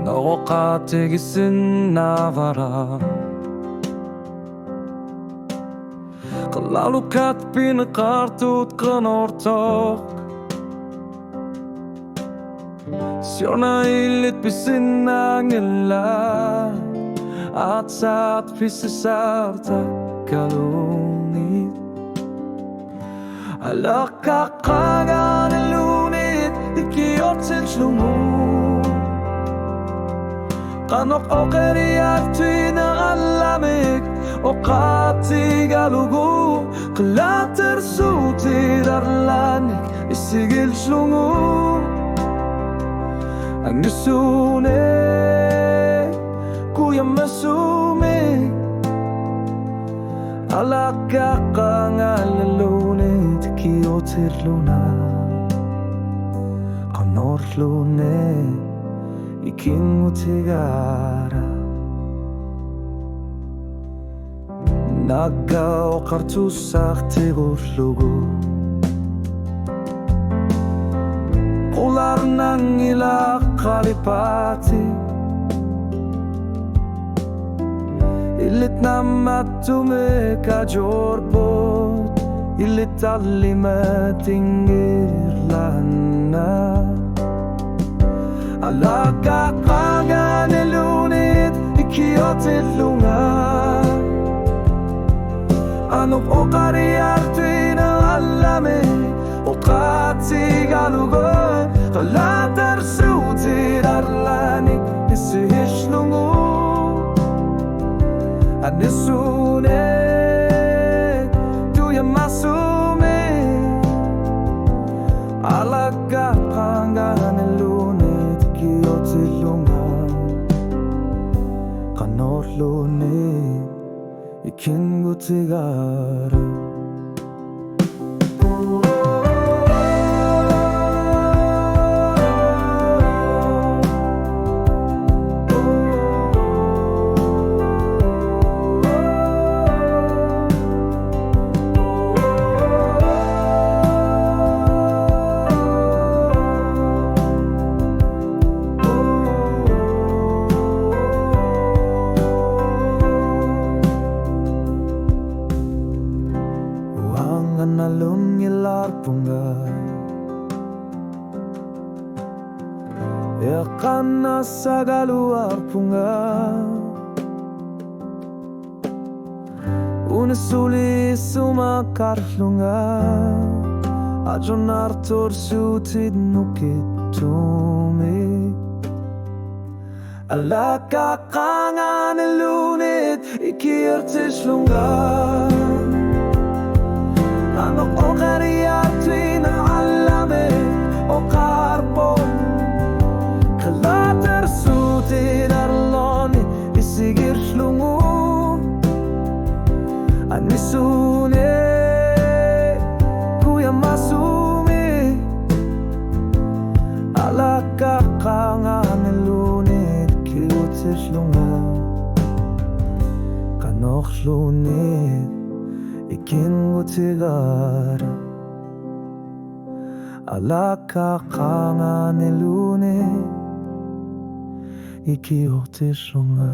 너가 되겠은 navarra Lalu kat pinakartut kanortok Siona ilit pisinangila At saat pisisarta kalunit Alaka kaganilunit Ikiyot silslungu Kanok okeriak tuina alamik Okati galugu Klater suti darlanik Isigil slungu Ang nusune Kuya masumik Alaka kangalalunit Ikiotir luna Kanor lune Iking utigara Naga o kartusak tigurlugu Ular nang ila kalipati Ilit na matume ka jorbot Ilit alimatingir lana Alaka kaganilunit Ikiotit lunga Anok okariak tuina alame Okati galugon Kalatar suti darlanik Isihish lungu Anisune Tuya masume Alaka panganilunit Ikiotit lunga Kanor lunit Iking utigara Nalun ngilar punggay Yakan nasa galuar punggay Unisuli sumakar lunga Ajon artor sutid nukit tumi Alaka kanganilunit Ikirtish lunga Anok okariak tuina alame Okarbo Kalater suti darloni Isigir slungu Anisune Kuya masumi Alaka kanganilunit Kilutir slunga Kanok slunit Iking utigara Alaka kanganilune Ikiotir lunga